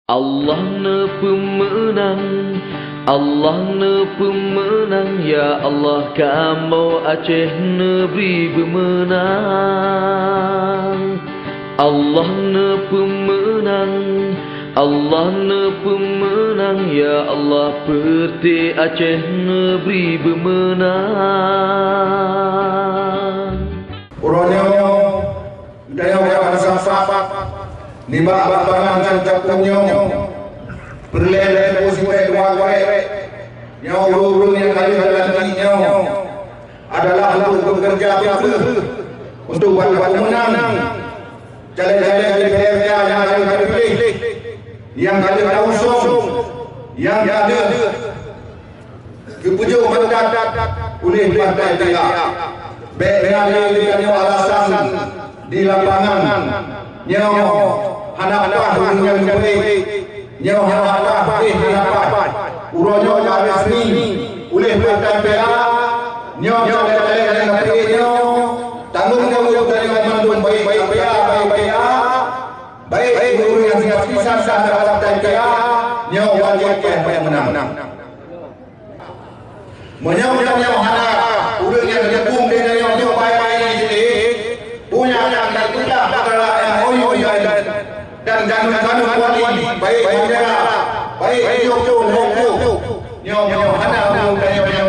Allah na pemenang, Allah na pemenang, ya Allah kamu Aceh negeri bermenang. Allah na pemenang, Allah na pemenang, ya Allah Perti Aceh negeri bermenang. Uronyo daya yang safat Nima abangan dan capunyo berlele posisi dua kali nyaw uru yang kali lagi adalah untuk bekerja untuk buat pemenang jalan-jalan DPR yang kali pilih yang kali usung yang ada kepujuk mendadak oleh partai dia benar-benar alasan di lapangan nyaw hanapah yang boleh nyaw hanapah hanapan uronyo resmi oleh partai PA nyaw jalan-jalan nyaw tanggung jawab dari membantu baik PA baik guru yang simpatisan terhadap partai PA nyaw wajib yang menang menyaw hana urang yang gabung dengan nyaw baik ini punya dan tidak dan jangan kuali baik negara baik jauh nyo hana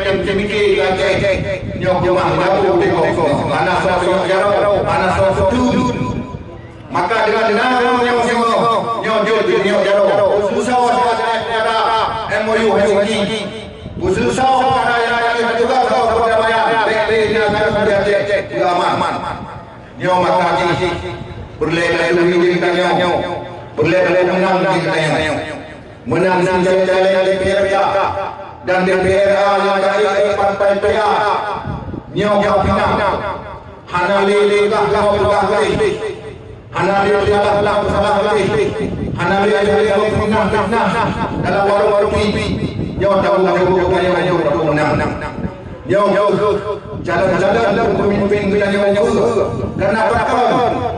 yang cemiki Aceh nyo jemaah dapur tengok mana sosok jarau mana sosok tu maka dengan nyo jarau susah ada MOU Helsinki susah ada yang juga kepada bayar nya kan Aceh juga aman nyo maka berlele-lele kita nyo berlele menang kita nyo menang jalan-jalan DPR dan DPR yang dari partai PA nyo pinang hana lele lah hana lele lah hana lele pinang dalam warung TV nyo tahu nyo menang nyo jalan-jalan pemimpin kita nyo karena takkan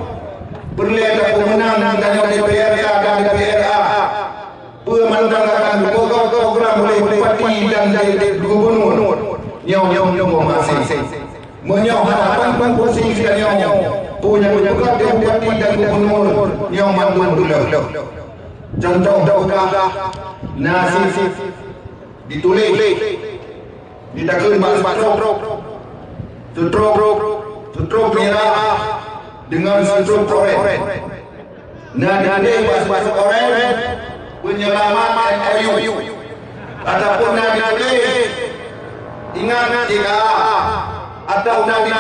berlele pemenang dan DPR dan DPR pemenangkan program oleh bupati dan gubernur nyaw masing menyaw harapan posisi nyaw punya juga bupati dan gubernur nyaw mandu contoh nasi ditulis ditakun sutruk merah dengan sutruk oren nanti masuk oren penyelamat MOU ataupun nanti ingat jika atau nanti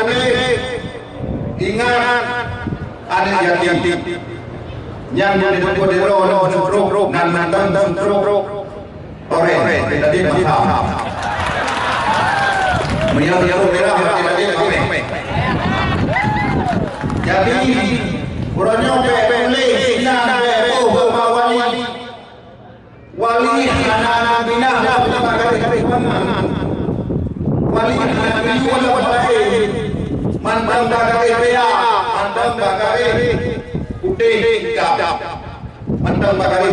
ingat ada yatim yang disebut dengan sutruk dan mantan sutruk oren tadi paham menyatu merah tadi jadi uronyo boleh sinar wali anak-anak binah kari wali anak mantan bakari PA mantan bakari putih mantan bakari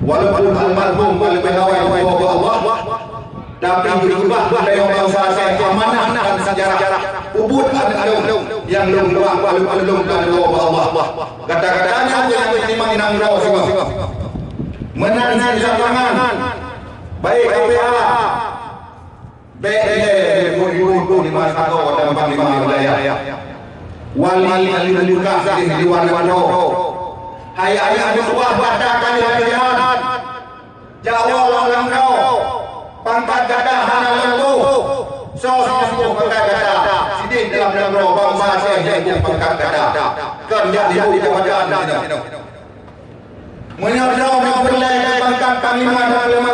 walaupun almarhum lebih awal Allah tapi berubah dari bangsa saya amanah dan sejarah ubud yang luang dan Allah kata-katanya yang menang semua menang di lapangan baik PA baik ibu di Masako dan Panglima wilayah wali luka di luar hai ada buah batakan hadiran Jawa orang kau pangkat gadah hana lembu sosok pangkat gadah sidin dalam bangsa saya yang pangkat gadah kerja di kepada menyerah memperlai pangkat Panglima dan Panglima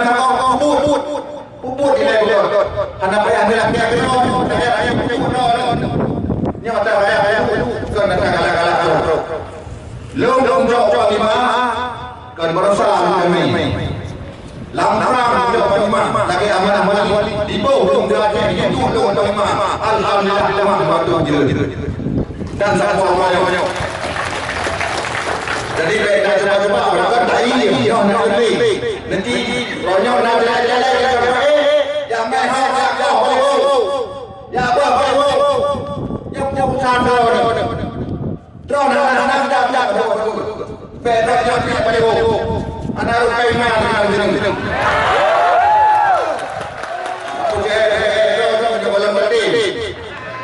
ubud di level hana payah pihak ayam nyata ayam kena kalah long Panglima kan berusaha kami lamrang Panglima lagi amanah wali di bawah Aceh itu Panglima alhamdulillah bantu dan semua jadi baik coba-coba berangkat dari nanti ronyok nak jalan-jalan yang main hak ya apa yang pesan drone nak berak yang pada anak rupai mana dengan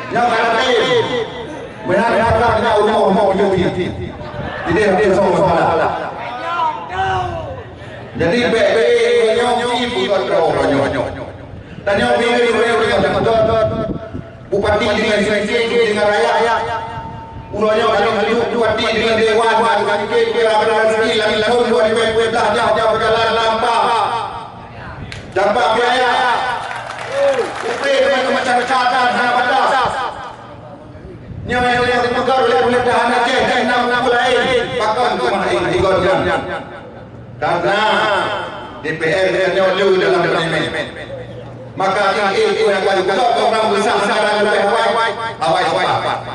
yang berarti benar-benar umur jadi dia salah. Jadi nyong bukan ronyok. Dan nyong dengan bupati dengan dengan raya. Uronyok bupati dengan dewan dengan kira-kira langsung dah berjalan lampak. Dampak biaya. Upay dengan macam-macam sana pada. Nyong yang dipegang oleh dahan Aceh dan nama lain. Pakai rumah ini karena DPR dia nyolu dalam parlimen. Maka itu yang kali orang besar sekarang lebih awal.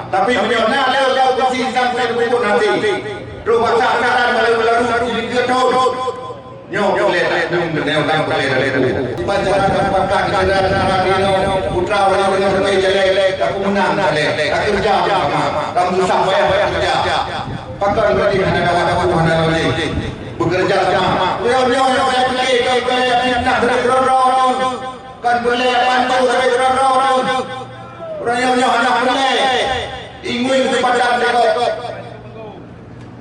Tapi beliau nak lewat kursi sampai pun nanti. Rumah sekarang melalui di tahun. Nyok boleh dengan orang boleh. Pacaran pakai kendaraan putra orang dengan berjaya aku menang boleh. Aku kerja kamu sampai kerja. Pakai berarti ada mana lagi. Bekerja sama. Beliau saya pilih nak berorong kan boleh bantu saya berorong. Beliau anak boleh ingin kepada mereka.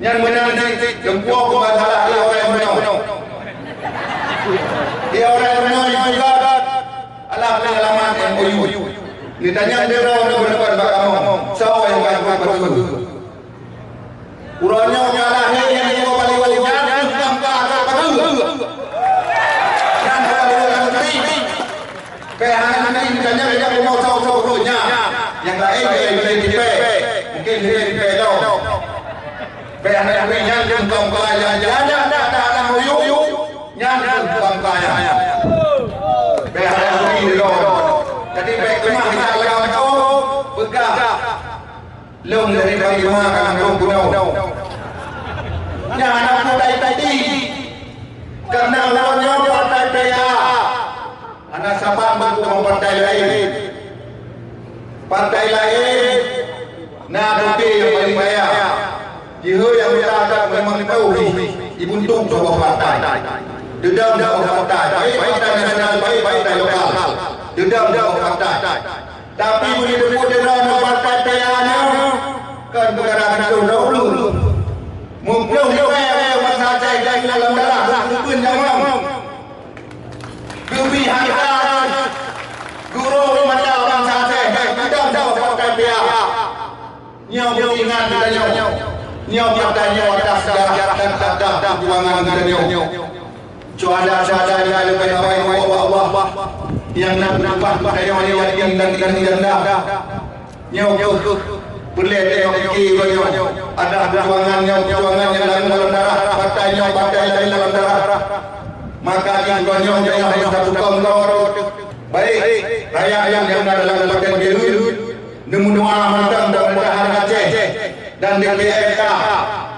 Yang menang nanti jemput ke masalah dia orang menang. Dia orang menang juga. Alah pengalaman MOU. Ditanya dia orang berdepan kamu. Siapa yang akan berdepan? Urangnya nyalah yang paling Pehangan misalnya dia mau tahu-tahunya yang lain boleh dipek mungkin dia dipek tau pehangan yang jengkong kaya ada huyu yang jengkong kaya pehangan huyu jadi pek kemah kita lawan tu begah lung dari bagi makan lung gunau yang anak muda tadi karena lawannya partai PA anak sabang berkumpul partai lain nak bukti yang paling banyak jiho yang berada memang tahu dibuntung sebuah partai dendam sebuah partai baik partai nasional baik partai lokal dendam sebuah partai tapi boleh disebut dengan partai PA-nya kan perkara itu dahulu mungkin masa saya dalam darah mungkin jangan kebihakan guru macam orang sahaja tidak pakai PA nyau ingat kita nyau katanya atas sejarah dan adab perjuangan kita nyau cuaca yang lebih baik Allah yang nampak pada yang dan nyau boleh tengok ada perjuangan yang dalam darah partai lain dalam darah maka nyong yang satu kongkor baik rakyat yang ada dalam partai biru nemu doa mantap dan bertahan Aceh dan DPRK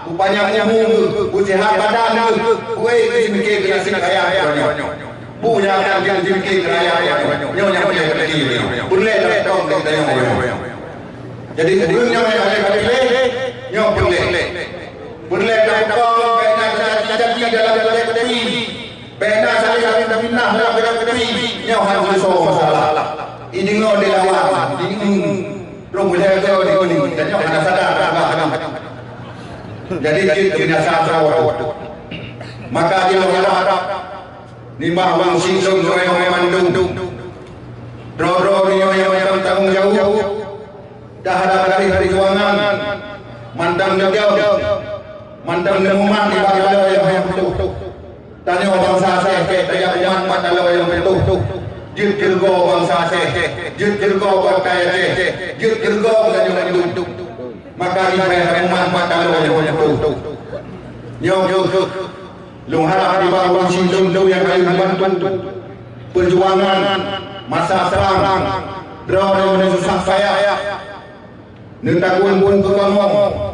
upanya umum usaha badan kuih dimikir generasi kaya punya akan dimikir kaya nyong yang boleh boleh datang kita nyong jadi urusnya yang boleh nyong boleh datang jadi dalam tepi benda saling minah dalam tepi nyong harus masalah ini ngau dilawan ini belum boleh kau ini dan nyong ada sadar jadi kita binasa sawat maka dia berharap nimbah wang singgung orang mandung dro yang tanggung jawab dah ada hari juangan mandang jauh mandang nemuman di bawah yang betul tanya bangsa saya kayak umat pada yang betul jirgo bangsa saya jirgo partai Aceh jirgo dan yang betul maka ini umat pada yang betul nyong lung harap di bawah sindung yang akan membantu perjuangan masa perang drone yang susah payah nentakun pun ke kamu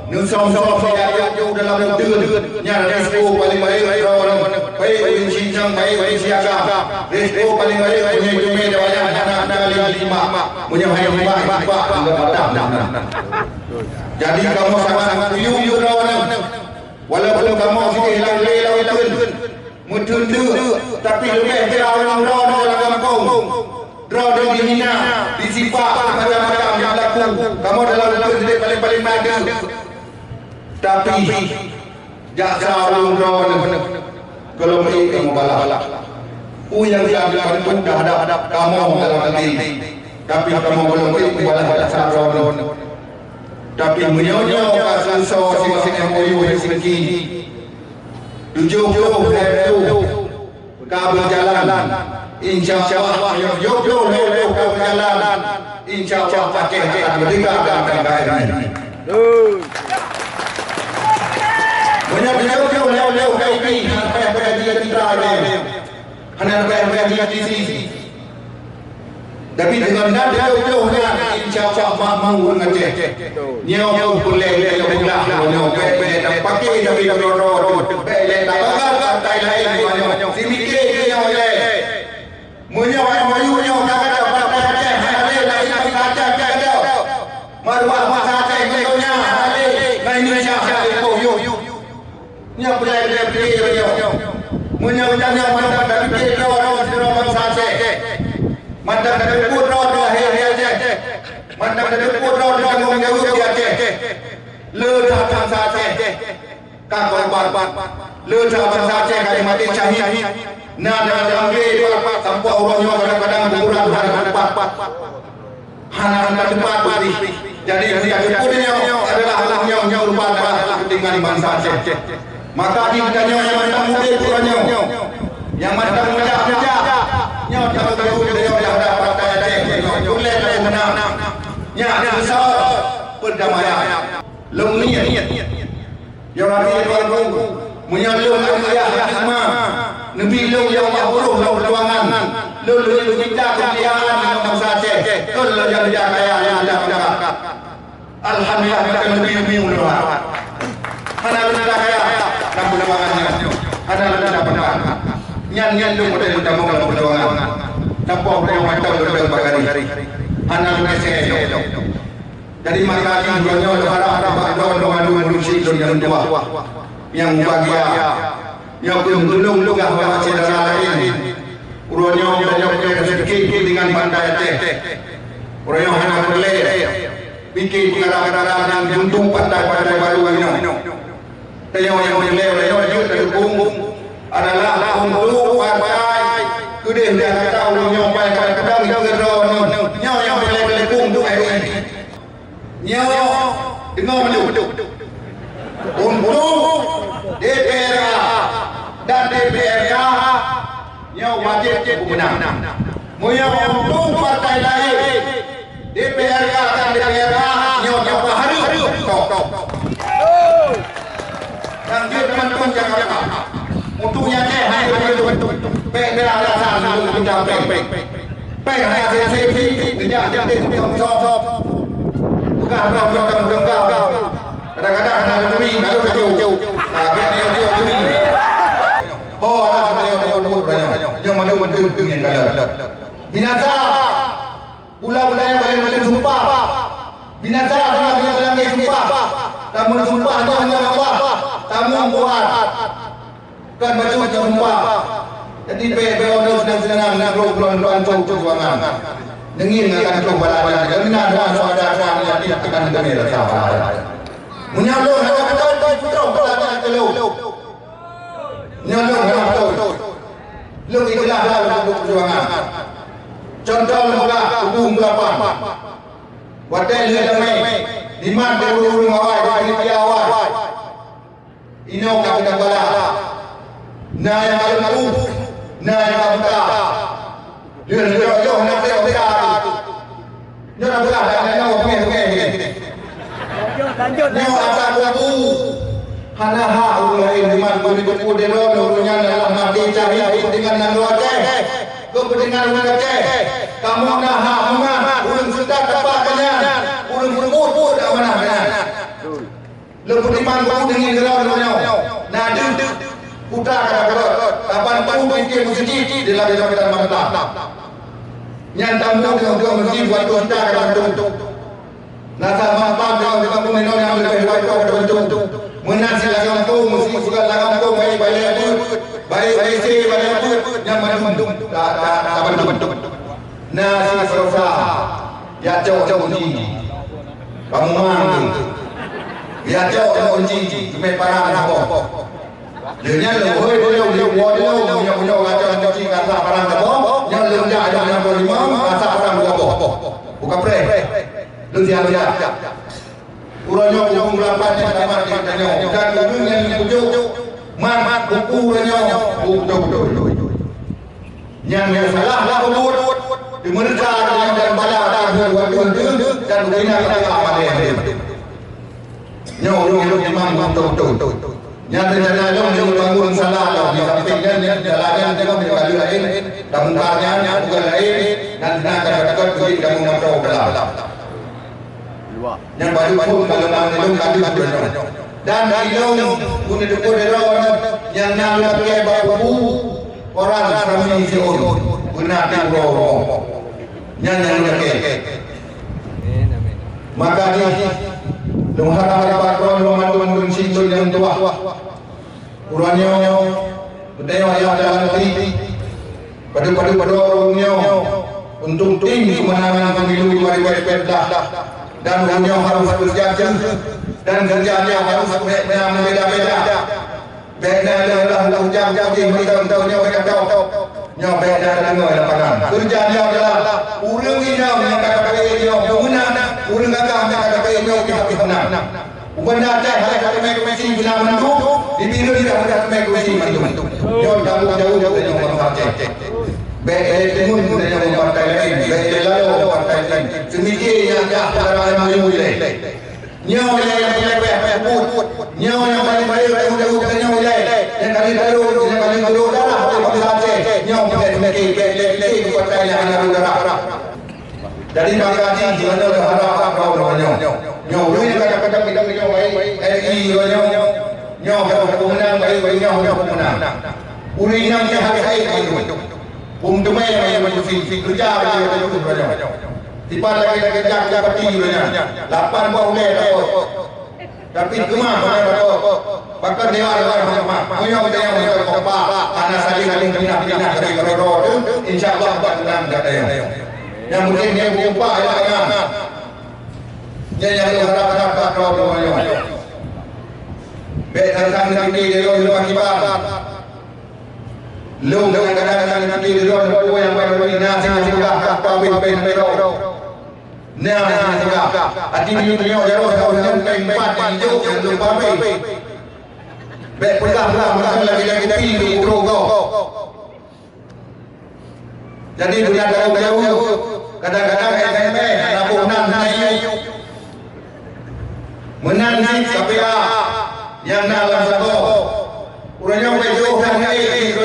nusong-song saya jauh dalam ดือน nyara risiko paling baik orang baik ulun cincang, baik ulun siaga. Resiko paling baik punya jume dah banyak anak kali 5. Punya hai 5 enggak padam. Jadi kamu sangat kuyung rawan. Walaupun kamu sikit hilang lelau itu mutun tapi lebih kerawan dalam kampung. Draw dan dihina, disipak macam-macam yang berlaku. Kamu dalam itu paling mada. Tapi jaksa ulun rawan kalau kamu balak. Yang diambil itu dah ada kamu dalam hati. Tapi kamu belum balak jaksa rawan. Tapi menyonya kasus sing MOU yang singki 70 kabel jalan insyaallah yo kabel jalan insyaallah pakai merdeka akan KRI menyo leo KRI apa dia tidak hanya apa dia sisi. Tapi dengan nada jauh-jauhnya insya-Allah mampu ngecek. Nyo boleh pulang, nyo boleh pakai tapi road, boleh tak lain nyo. Si mikir nyo boleh. Munyo nyo kata pakai hale lain saja ada. Marwah saja nyonya hale. Lain Indonesia hale yo. Nyo boleh nyo. Munyo jangan mana tak fikir road saja. Mandang dari putro aja, mandang dari putro dengan menjauh aja, ledah saja, kakak bapak, ledah saja kali mati syahid, nada ambil sampai orangnya kadang-kadang kurang tempat, hana tempat bari, jadi yang putihnya adalah yang lupa adalah ketinggalan bangsa saja, maka ditanya yang mandang muda kurangnya, yang mandang muda nyo tahu dia dah pakai ada boleh dah menang nya besar perdamaian lengniat yang hari tuan menyalung ayah hikmah nabi lu yang mahruh lu perjuangan lu kita kemuliaan dengan bangsa Aceh kalau yang dia kaya yang ada masyarakat alhamdulillah kita lebih mudah hana kita kaya dan perjuangannya hana kita dapat nyan lu model utama dalam perjuangan tanpa yang mantap betul bagari anak mesej jadi maka dunia harap mengadu yang dua yang bahagia yang belum gah macam lain urangnya banyak rezeki dengan pandai Aceh urangnya hanya boleh bikin perkara-perkara yang juntung pandai baru ini yang boleh terhubung adalah untuk partai gede dia tahu nyampai kadang yang gedor nyo yang boleh pung tu RI nyo dengar dulu untuk DPR dan DPRK nyo wajib menang moyo untuk partai lain DPRK dan DPRK nyo harus kok dan dia teman-teman Jakarta untuknya hai betul pek alasan untuk mencapai pek hasil safety tidak sob bukan kadang-kadang ada lebih jauh dia yang mana dengan kalah binasa pula yang paling sumpah binasa yang sumpah kamu sumpah hanya apa kamu buat kan baju jumpa jadi beono sedang program perjuangan dengin akan coba lawan dan ada yang akan negara sahabat menyalur ada putra pelana telu nyalur betul lu itulah dalam perjuangan contoh muka hubung lapan hotel damai di mana urung awal di awal ino kita bala na yang lalu na yang kita dia jauh nak kita jangan belah dan lanjut asal lagu hana ha ulai iman bagi kemudian urunnya dalam mati cari dengan nang Aceh kepentingan Aceh kamu nah ha ulun sudah dapatnya ulun put amanah lu iman bau dengan gerau nah putra kata kapan pun fikir masjid di dalam jabatan mantap. Yang tamu dia masjid buat kita bentuk. Nasa mantap dia peminon yang lebih baik bentuk. Menasi lagam tu mesti juga lagam tu baik si yang bentuk tak bentuk. Nasi sosa ya jauh ni. Kamu mang ya jauh ni me parang apa. Dia lewoi dia punya kacau cuci kasa parang apa. Yang lewja yang berimam kasa parang apa. Bukan pre. Lu siap. Uranya yang melapat yang dapat ditanya. Dan ujung yang pujuk mat buku uranya betul. Yang salah lah betul. Di mereka yang dan bala dan dan bina amal dia. Nyo imam betul. Yang rencana yang bangun salah di sampingnya jalannya dia menjadi lain dan mungkarnya bukan lain dan dekat pergi kamu mantau belah. Yang baju pun kalau mang kali benar. Dan ilmu guna dukun yang nak pakai baju orang kami siun guna tiro. Yang pakai. Maka ni lumhara patron lumatun situl yang tua. Uranya budaya yang nanti pada orangnya untuk tim kemenangan pemilu 2014 dan orangnya harus berjanji dan kerjanya harus berbeza-beza. Beda adalah hujang jadi mereka tahunya mereka tahu. Nyo beda dengan lapangan. Kerjanya adalah urang ini yang kata dia menang, urang agak kata dia menang. Benda dah hari komisi bila mendu di biro tidak ada komisi mendu. Yo jauh dengan orang partai. Baik timun dengan partai lain, baik lalu partai lain. Semiji yang dah mulai. Nyo yang put, nyo yang paling baik udah nyo yang kali dulu darah oleh partai. Nyo baik partai yang ada darah. Jadi bagaji mana harap kau namanya. Nyo ini kadang-kadang kita baik RI nyo pemenang baik pemenang. Urinang yang hari itu. Dumai yang kerja dia itu banyak. Tiba lagi jaga parti banyak. 8 buah oleh tapi kemah banyak bakal dewan punya yang kopa karena saling pindah dari koridor insyaallah menang datang. Yang mungkin dia berjumpa yang harap kau namanya. Baik tentang nanti dia lupa kibar. Lu kadang-kadang nanti dia lupa yang baru nasi sudah kawin pero. Nah sudah. Hati dia jauh yang empat hijau yang lupa baik. Baik pegang lagi pilih kau. Jadi bulan jauh kadang-kadang SMS laporan naik menanti sampai yang dalam satu urangnya bejo dan naik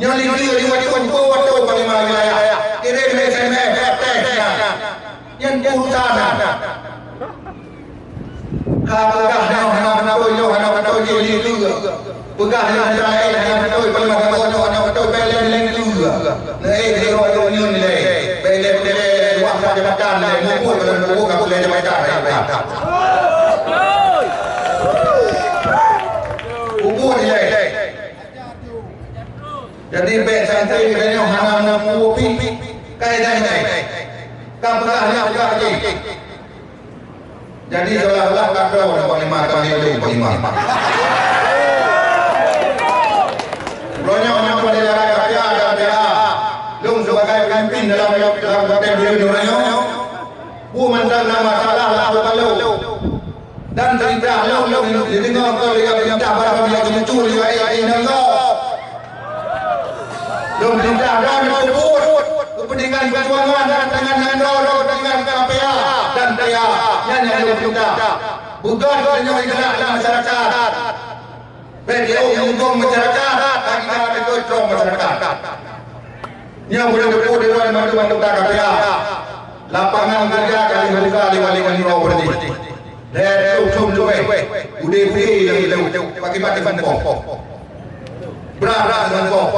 nyali wajib waktu panglima wilayah kirim SMS yang urusan kalau jadi pegah yang terakhir yang betul panglima betul belen juga nilai belen waktu jabatan mumpul kalau boleh jabatan ukur nilai jadi baik santri dengan hana kopi kaidah kapalnya lagi jadi seolah-olah kata orang panglima panglima Ronya pada jalan kerja dan dia lung sebagai pemimpin dalam partai beliau Ronya bu mantan nama salah lalu dan cerita lalu jadi kau lihat para dia muncul ini lung cerita dan berbut kepentingan perjuangan dan dengan dengan KPA dan dia yang cerita bukan hanya dalam masyarakat beliau mendukung masyarakat kita kontrol masyarakat yang boleh berpuluh dengan bantu KPA lapangan kerja kali wali berhenti dan chung budi yang pakai batin pok berarah dengan pok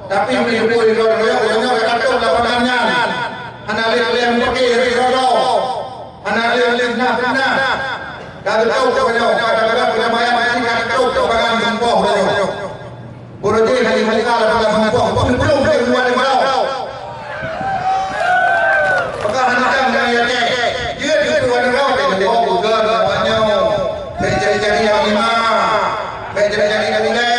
tapi menipu royok kata lapangannya analis yang pakai royok analis nak kalau tahu kata punya bayar kan tahu bagan pok royok Borodi hari kala bagan pok belum keluar dari malau maka hendak dia keluar dari malau dia bukan bapaknya jadi yang lima jadi yang tiga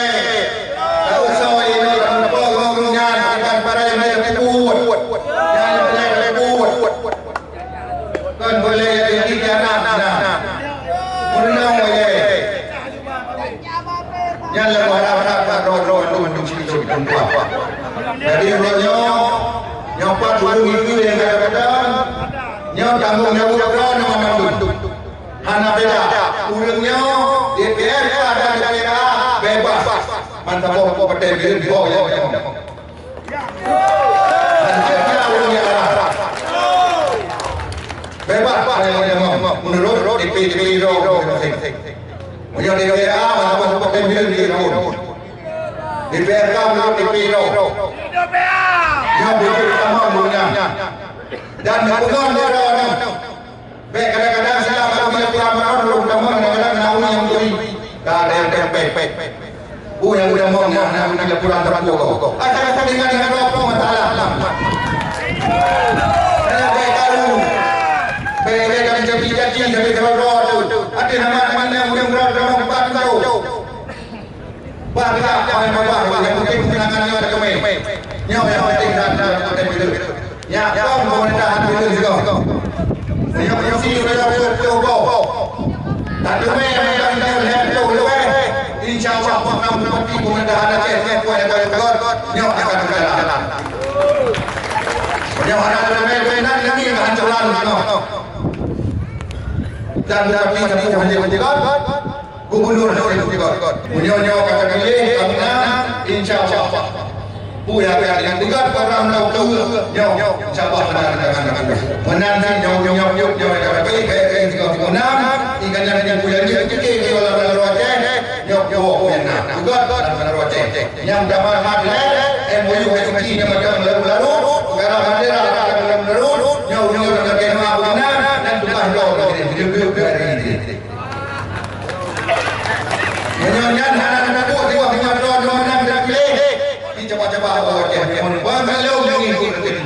tahu soal ini pok ngomongnya bukan pada yang lebut yang lebut kan boleh jadi jangan Muna ye. Yang lebih harap roh mendung situ tempat. Jadi rohnya yang pat dulu itu yang kadang-kadang yang tanggung jawab nama mendung. Hana beda. Urangnya DPR ada DPR bebas. Mantap pokok petai biru bawah ya. Anjirnya urangnya arah. Bebas menurut DPR roh. Yang DPR apa pakai biru DPR kamu DPR yang bersama dunia dan bukan orang baik kadang-kadang saya kami pelajar belum teman kadang-kadang naung yang beri tak ada yang tempel yang udah mau nak pulang terpukul ada dengan apa masalah saya baik tahu baik kami janji dari kalau ada nama yang mudah-mudahan dalam tahu bangga yang penting kenangannya ada kami yang penting ada biru ya kau pemerintahan biru juga yang mesti sudah bercoba tak cuma yang lihat dulu insyaallah nanti pemerintahan Aceh kuat yang akan berjalan yang ada benar ini hancuran dan tapi hanya gubernur punya kata kali karena insyaallah punya yang tiga program lalu insyaallah menang jauh tapi kayak menang ikan yang punya ini kalau Aceh juga yang dapat hadir MOU SPC yang lalu negara hadir lalu jauh dengan kena benar dan tukar Menyanyian anak-anak buat dia dengan doa menang dan pilih. Ini coba-coba awak dia. Bang kalau ini ikut.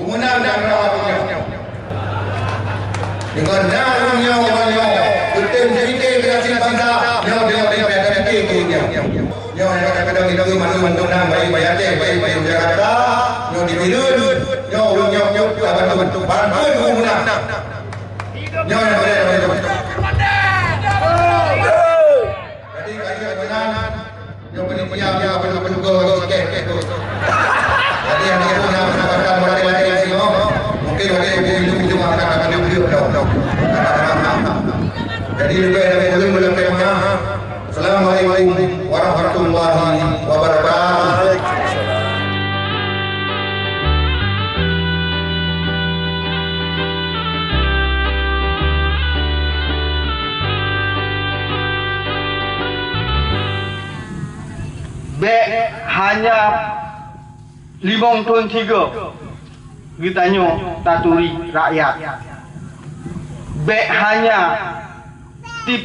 Menang dan rawatnya. Dengan namanya betul jadi kreasi bangsa. Dia yang kadang-kadang itu masuk nama baik Aceh, baik Jakarta, yang dibilun, yang apa bentuk bantuan menang. Yang boleh. Jadi kaya menang, yang penitia apa juga sikit. Jadi yang dia punya pendapatan lain semua, mungkin boleh cuma akan beliau. Jadi lebih belum tema. Assalamualaikum warahmatullahi wabarakatuh. Bek hanya 5 Gitanyo taturi rakyat. Bek hanya tip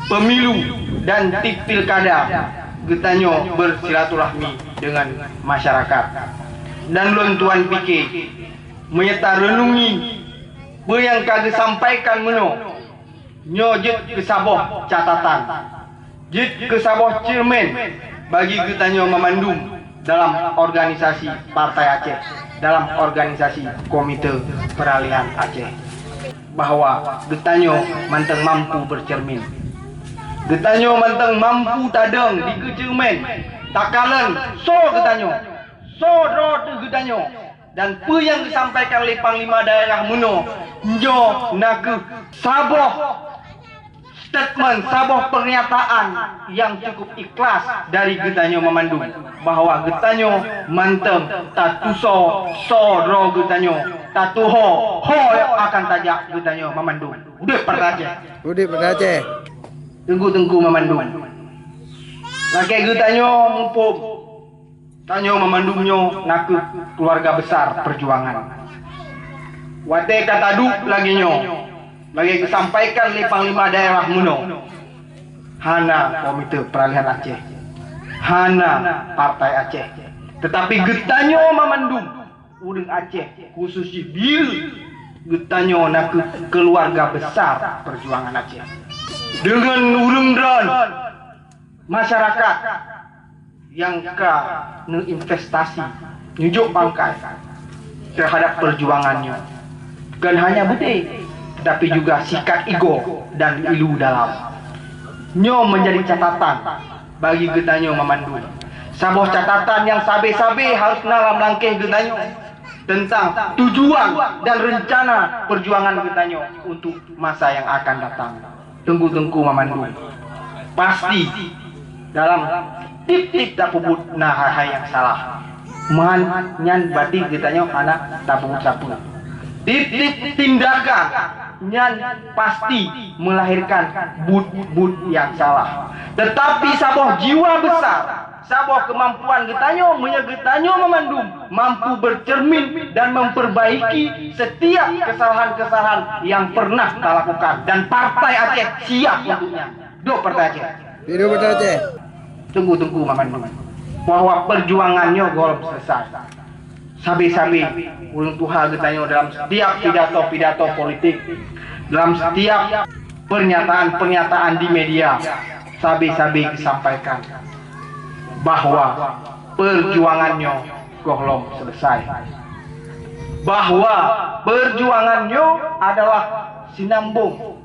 pemilu dan tip pilkada Gitanyo bersilaturahmi dengan masyarakat. Dan luang tuan fikir menyerta renungi apa yang kagak sampaikan meno nyojit kesaboh catatan jit kesaboh cermin bagi Gitanyo memandum dalam organisasi Partai Aceh, dalam organisasi Komite Peralihan Aceh, bahwa Gitanyo manteng mampu bercermin. Gitanyo manteng mampu tadeng di kecermin takalan so Gitanyo so rot Gitanyo dan apa yang disampaikan oleh Panglima Daerah Muno njo nak saboh statement sabuh pernyataan yang cukup ikhlas dari Getanyo Memandung bahwa Getanyo manteng tatuso sodro Getanyo tatuho ho akan tajak Getanyo Memandung. Udah pada Aceh. Tengku Memandung. Laki Getanyo mumpung Tanyo Memandungnya naku keluarga besar perjuangan. Wate kata duk lagi disampaikan oleh Panglima Daerah Muno. Hana Komite Peralihan Aceh. Hana Partai Aceh. Tetapi Getanyo Memandung urang Aceh khususnya bil Getanyo nak keluarga besar perjuangan Aceh. Dengan urang dan masyarakat yang investasi nyujuk pangkai terhadap perjuangannya. Bukan hanya budi, tetapi juga sikat ego dan ilu dalam. Nyo menjadi catatan bagi Getanyo Memandung. Sebuah catatan yang sabe-sabe harus dalam langkah Getanyo tentang tujuan dan rencana perjuangan Getanyo untuk masa yang akan datang. Tengku Memandung. Pasti dalam tip-tip tak puput nah yang salah. Man nyan batik Getanyo anak tak puput. Tip-tip tindakan nyan pasti melahirkan but yang salah. Tetapi sabuh jiwa besar, sabuh kemampuan Getanyo Getanyo Memandung mampu bercermin dan memperbaiki setiap kesalahan-kesalahan yang pernah kita lakukan, dan Partai Aceh siap untuknya. Partai Aceh. Tunggu Memandung bahwa perjuangannya belum selesai. Sabi-sabi ulun Tuhan Getanyo dalam setiap pidato politik, dalam setiap pernyataan di media, sabi-sabi disampaikan bahwa perjuangannya belum selesai. Bahwa perjuangannya adalah sinambung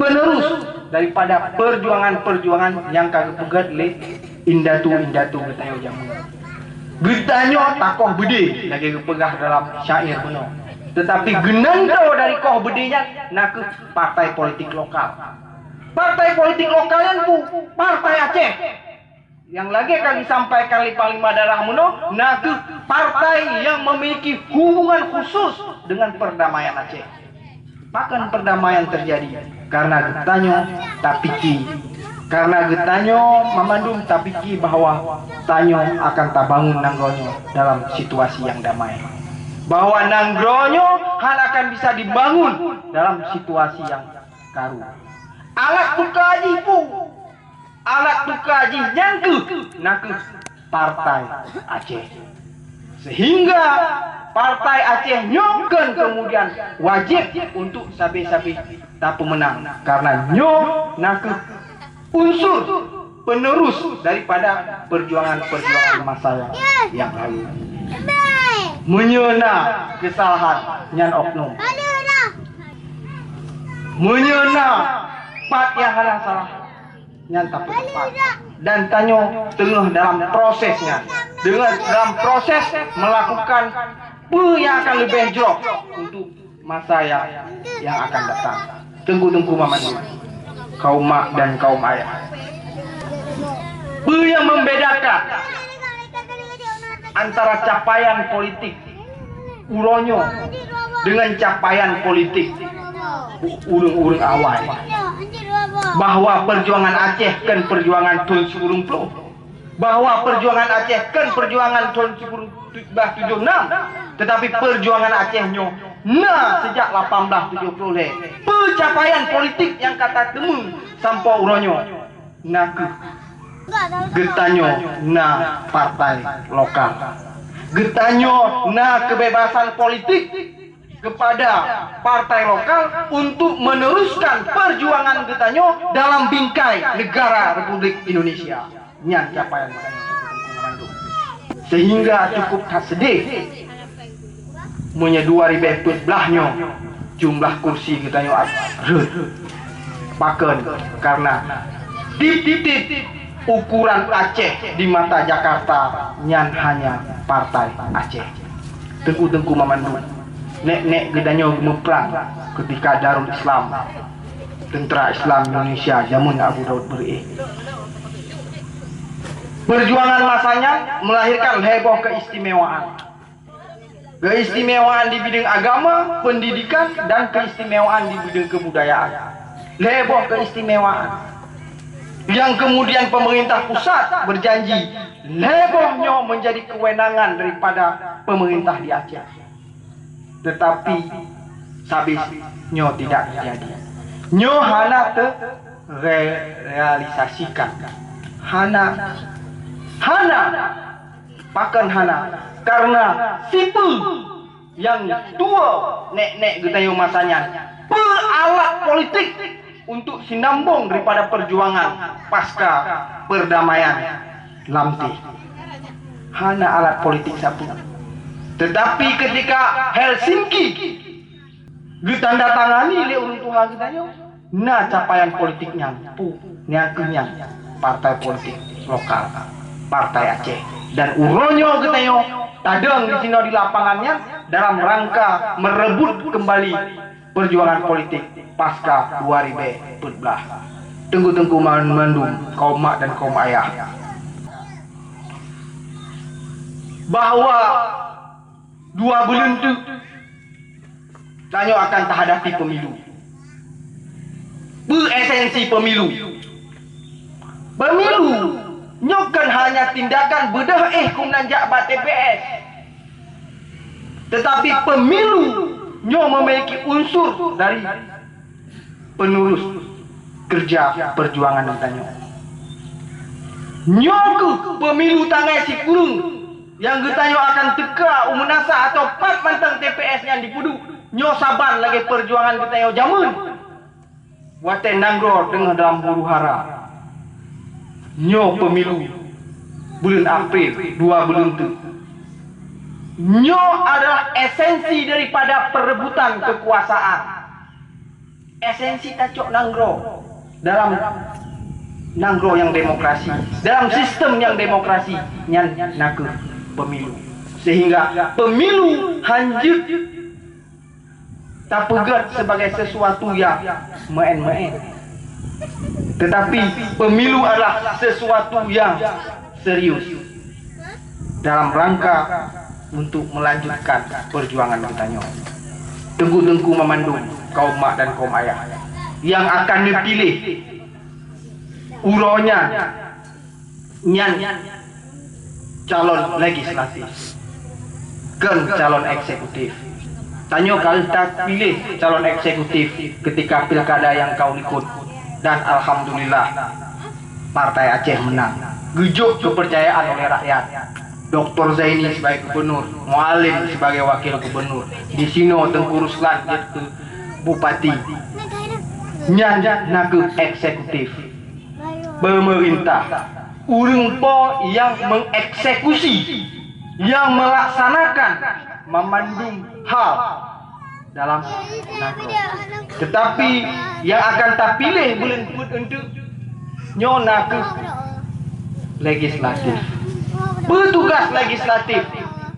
penerus daripada perjuangan-perjuangan yang kagak pegat oleh indatu Getanyo jamu. Getanyo takoh bede lagi pegah dalam syair penuh. Tetapi genando dari koh bedenya nak ke partai politik lokal. Partai politik lokalnya bu Partai Aceh. Yang lagi kami sampaikan oleh Panglima Daerah Muno, nak ke partai yang memiliki hubungan khusus dengan perdamaian Aceh. Bahkan perdamaian terjadi karena Getanyo tak pikir. Karena Getanyo Memandung tak pikir bahwa Tanyo akan tak bangun nanggonyo dalam situasi yang damai. Bahwa nanggonyo hal akan bisa dibangun dalam situasi yang karu. Alat tukaji pu, alat tukaji nyangku naku Partai Aceh. Sehingga Partai Aceh nyokan kemudian wajib untuk sabi-sabi tak pemenang. Karena naku unsur penerus daripada perjuangan masa yang lalu. Menyena kesalahan nyan oknum. Menyena part yang halang salah nyan tak tepat. Dan Tanyo tengah dalam prosesnya. Dalam proses melakukan yang akan lebih jauh untuk masa yang akan datang. Tengku Memandung. Kaum mak dan kaum ayah. Yang membedakan antara capaian politik uronyo dengan capaian politik urung awal. Bahwa perjuangan Aceh kan perjuangan tahun 90. Bahwa perjuangan Aceh kan perjuangan tahun 76. Tetapi perjuangan Acehnya sejak 1870. Pencapaian politik yang kata temu sampai uronyo nak Getanyo partai lokal. Getanyo kebebasan politik kepada partai lokal untuk meneruskan perjuangan Getanyo dalam bingkai negara Republik Indonesia. Nyan capaian Memandung. Sehingga cukup tak sedih punya 2014 jumlah kursi Getanyo paken karena tip ukuran Aceh di mata Jakarta nyan hanya Partai Aceh. Tengku Memandung. Nek Getanyo gemeprang ketika Darul Islam Tentera Islam Indonesia zaman Abu Daud Beri. Perjuangan masanya melahirkan heboh keistimewaan. Keistimewaan di bidang agama, pendidikan, dan keistimewaan di bidang kebudayaan. Heboh keistimewaan. Yang kemudian pemerintah pusat berjanji hebohnya menjadi kewenangan daripada pemerintah di Aceh. Tetapi sabisnya tidak terjadi. Nyo hana terrealisasikan. Hana pakan hana karena situ yang tua nek getayo masanya peralat politik untuk sinambung daripada perjuangan pasca perdamaian Lamti. Hana alat politik sapu. Tetapi ketika Helsinki ditanda tangani oleh urung Tuhan getayo, nah capaian politiknya nyangkunya partai politik lokal, Partai Aceh, dan uronyo getayo tadang di sini di lapangannya dalam rangka merebut kembali perjuangan politik pasca 2014. Tengku-tengku mandum kaum mak dan kaum ayah bahwa 2 bulan itu tanyo akan terhadapi pemilu. Beresensi pemilu. Pemilu nyokan hanya tindakan bedah kumnan jabat TPS. Tetapi pemilu nyo memiliki unsur dari penerus kerja perjuangan tanyo. Nyo ke pemilu tangai si kurung yang getanyo akan teka umunasa atau pat mantang TPS yang dipudu. Nyo saban lagi perjuangan getanyo jamun. Waten nanggro dengan dalam huru hara. Nyo pemilu bulan April 2 bulan itu. Nyo adalah esensi daripada perebutan kekuasaan. Esensi tacok nanggro dalam nanggro yang demokrasi, dalam sistem yang demokrasi nyan naku pemilu. Sehingga pemilu hanjut tak pegat sebagai sesuatu yang main-main. Tetapi pemilu adalah sesuatu yang serius dalam rangka untuk melanjutkan perjuangan kita. Tengku-tengku memandung kaum mak dan kaum ayah yang akan dipilih uronya nyan calon legislatif kan calon eksekutif. Tanyo kalau tak pilih calon eksekutif ketika pilkada yang kau ikut, dan alhamdulillah Partai Aceh menang. Gejuk kepercayaan oleh rakyat. Dr. Zaini sebagai gubernur, Mualim sebagai wakil gubernur, di Sino Tengku Ruslan ke bupati. Nyan nak eksekutif. Pemerintah urung po yang mengeksekusi, yang melaksanakan, memandung hal dalam nakro. Tetapi yang akan tak pilih bulan put untuk nyona ke legislatif. Petugas legislatif,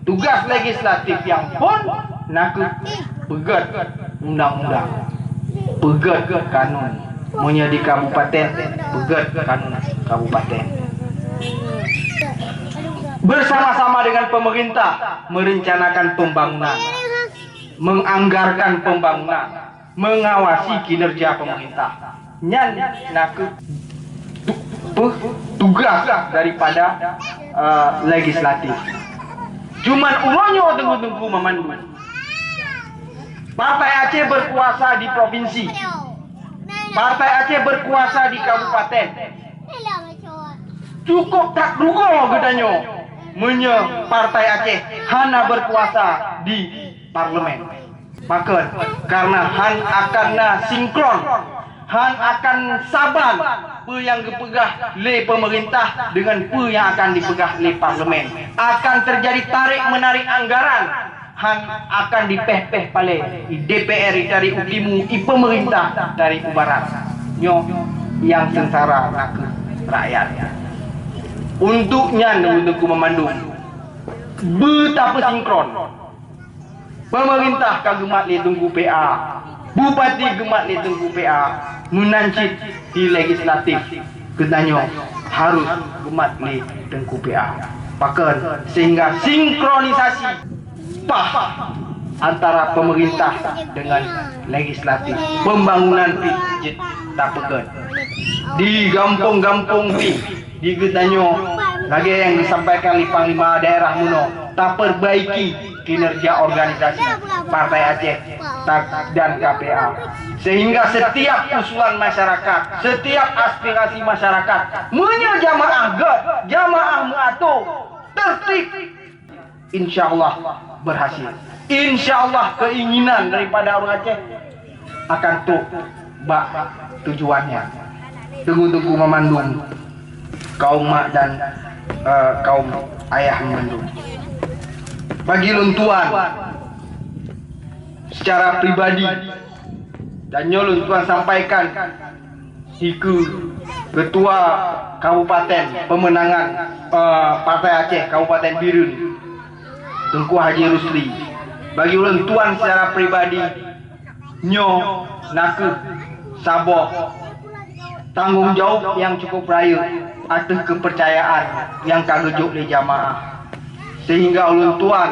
tugas legislatif yang pun nak pegat undang-undang, pegat kanun, menjadi kabupaten, pegat kanun kabupaten. Bersama-sama dengan pemerintah merencanakan pembangunan, menganggarkan pembangunan, mengawasi kinerja pemerintah. Nyan nak tugas daripada legislatif. Cuman ulonyo tunggu-tunggu memandu. Partai Aceh berkuasa di provinsi. Partai Aceh berkuasa di kabupaten. Cukup tak dugo gedanyo menye Partai Aceh hana berkuasa di parlemen. Maka karena han akan sinkron, han akan saban pe yang dipegah oleh pemerintah dengan pe yang akan dipegah oleh parlemen. Akan terjadi tarik menarik anggaran, han akan dipeh-peh pale DPR dari ulimu, pemerintah dari barat. Nyo yang sengsara nak rakyat. Untuknya untuk memandu betapa sinkron. Pemerintah kagumat li tunggu PA, Bupati Gemat di Tengku PA menancit di legislatif katanya harus Gemat di Tengku PA. Pakan sehingga sinkronisasi antara pemerintah dengan legislatif. Pembangunan pijit tak pekan. Di kampung-kampung di getanyo lagi yang disampaikan di Panglima Daerah Muno tak perbaiki kinerja organisasi Partai Aceh dan KPA, sehingga setiap usulan masyarakat, setiap aspirasi masyarakat jamaah mengatur tertib, insyaallah berhasil. Insyaallah keinginan daripada orang Aceh akan tujuannya. Tunggu-tunggu memandung kaum mak dan kaum ayah memandung. Bagi luntuan secara pribadi dan luntuan sampaikan iku Ketua Kabupaten Pemenangan Partai Aceh Kabupaten Birun Tengku Haji Rusli. Bagi luntuan secara pribadi naku saboh tanggung jawab yang cukup raya atas kepercayaan yang kagejuk di jamaah, sehingga ulun tuan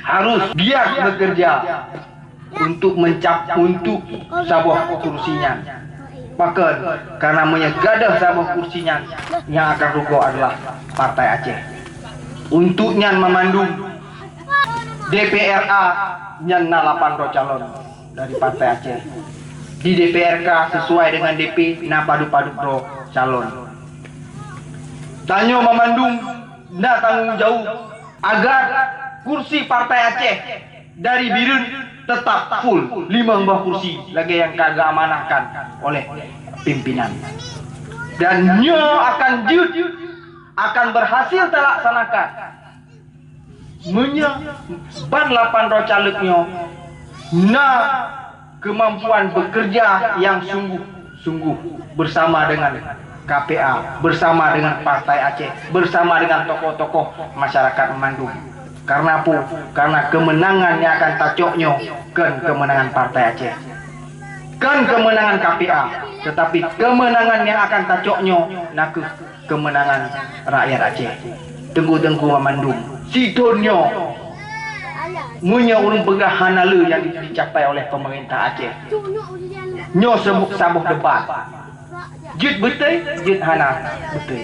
harus giat bekerja untuk untuk sabuah kursinya. Bahkan karena menyegadah sabuah kursinya yang akan rugo adalah Partai Aceh. Untuknya memandu DPRA nyan 8 calon dari Partai Aceh. Di DPRK sesuai dengan DP na padu-padu pro calon. Tanyo memandung na tanggung jawab agar kursi Partai Aceh dari Birun tetap full 5 buah kursi lagi yang kagak amanahkan oleh pimpinan. Dan akan berhasil terlaksanakan ban 8 calegnya kemampuan bekerja yang sungguh-sungguh bersama dengan KPA, bersama dengan Partai Aceh, bersama dengan tokoh-tokoh masyarakat Memandu. Karena apa? Karena kemenangan yang akan tacoknya kan kemenangan Partai Aceh, kan kemenangan KPA, tetapi kemenangan yang akan tacoknya nak kemenangan rakyat Aceh. Tengku-tengku Memandu, sidonyo urung pegah hanala yang dicapai oleh pemerintah Aceh. Nyo sebut sabuh debat. Jut betul, jut hana betul.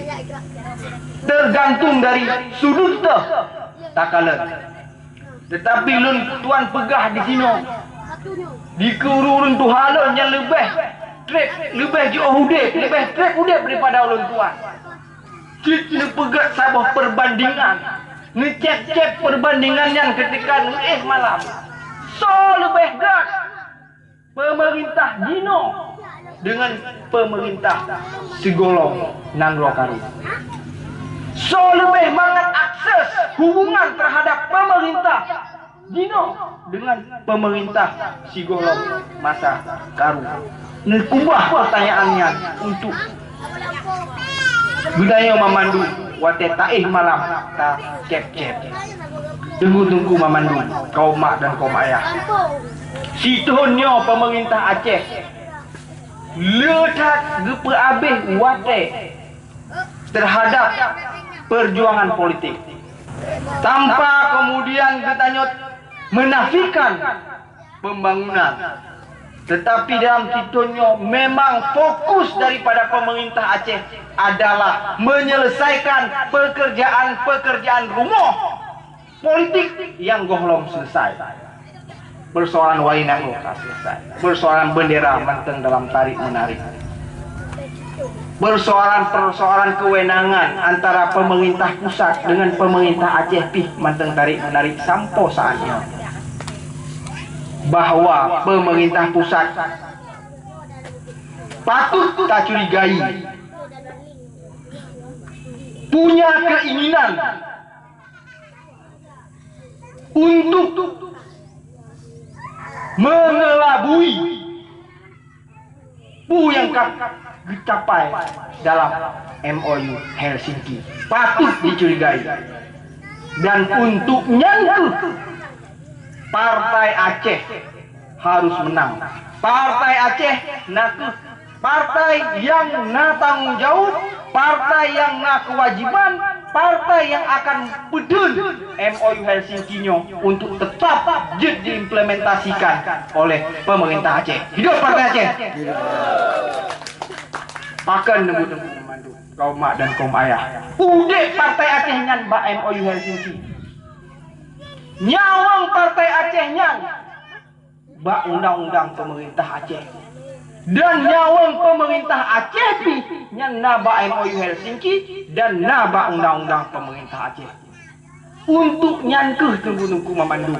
Tergantung dari sudut takalan. Tetapi lun tuan pegah di sini. Di kurun tu halon yang lebih jauh udip, lebih trek udip daripada ulun tuan. Jut pegah sabuh perbandingan. Ngecek perbandingan yang ketika malam. So lebih gas pemerintah Dino dengan pemerintah Sigolong Nangrokaru. So lebih banget akses hubungan terhadap pemerintah Dino dengan pemerintah Sigolong masa Karu. Nekubah pertanyaannya untuk budaya memandu wate taih malam ta cep. Tunggu memandu kaum mak dan kaum ayah. Sitonyo pemerintah Aceh letak geperabih wate terhadap perjuangan politik tanpa kemudian katanya menafikan pembangunan. Tetapi dalam sitonyo memang fokus daripada pemerintah Aceh adalah menyelesaikan pekerjaan rumah politik yang gohlom selesai. Persoalan wainang selesai. Persoalan bendera manteng dalam tarik menarik. Persoalan kewenangan antara pemerintah pusat dengan pemerintah Aceh manteng tarik menarik sampai saatnya bahwa pemerintah pusat patut tak curigai punya keinginan untuk mengelabui yang dicapai dalam MOU Helsinki. Patut dicurigai. Dan untuk nyangkut Partai Aceh harus menang. Partai Aceh nak partai yang na tanggung jawab, partai yang na kewajiban, partai yang akan pedun MOU Helsinki untuk tetap diimplementasikan oleh pemerintah Aceh. Hidup Partai Aceh. Pakan nunggu-nunggu memandu kaum mak dan kaum ayah. Udik Partai Aceh nyan ba MOU Helsinki. Nyawang Partai Aceh nyan ba undang-undang pemerintah Aceh. Dan nyawang pemerintah Aceh pi nyan naba MOU Helsinki dan naba undang-undang pemerintah Aceh. Untuk nyankeuh tunggu-nunggu memandu.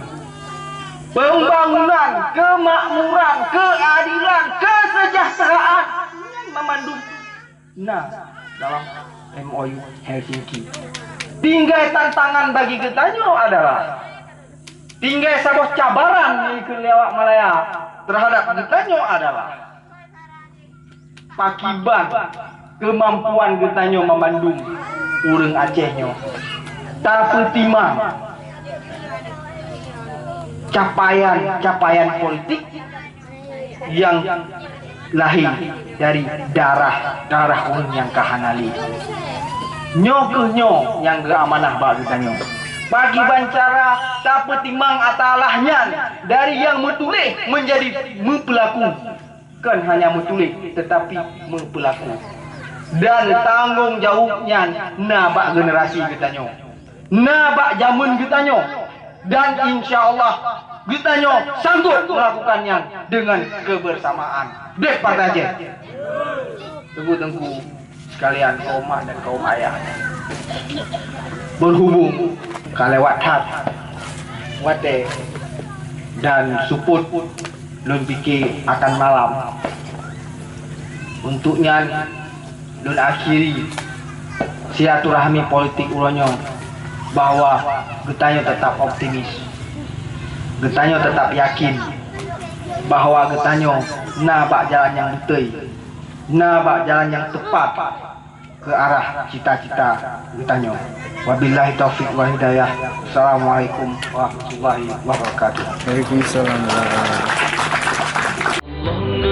Pembangunan, kemakmuran, keadilan, kesejahteraan memandu. Nah, dalam MOU Helsinki. Tinggal tantangan bagi Getanyo adalah tinggal sebuah cabaran di kelewat Malaya terhadap Getanyo adalah pakiban kemampuan Getanyo memandung urang Acehnya. Tapi timang capaian politik yang lahir dari darah orang yang kahanali. Nyo yang amanah bagi Getanyo. Bagi bancara tapi timang atalahnya dari yang metulih menjadi mempelaku. Kan hanya metulis tetapi mempelaku. Dan tanggung jawabnya nabak generasi Getanyo, nabak zaman Getanyo, dan insya Allah Getanyo sanggup melakukannya dengan kebersamaan. Dek Partai Aceh. Tunggu sekalian kaum mak dan kaum ayah, berhubung kalewat hat wate dan suput Lun fikir akan malam. Untuknya Lun akhiri silaturahmi politik ulanyo bahwa Getanyo tetap optimis. Getanyo tetap yakin bahwa Getanyo nabak jalan yang betul, nabak jalan yang tepat ke arah cita-cita Getanyo. Wabillahi taufiq wal hidayah. Assalamualaikum warahmatullahi wabarakatuh. Waalaikumsalam warahmatullahi wabarakatuh. Allah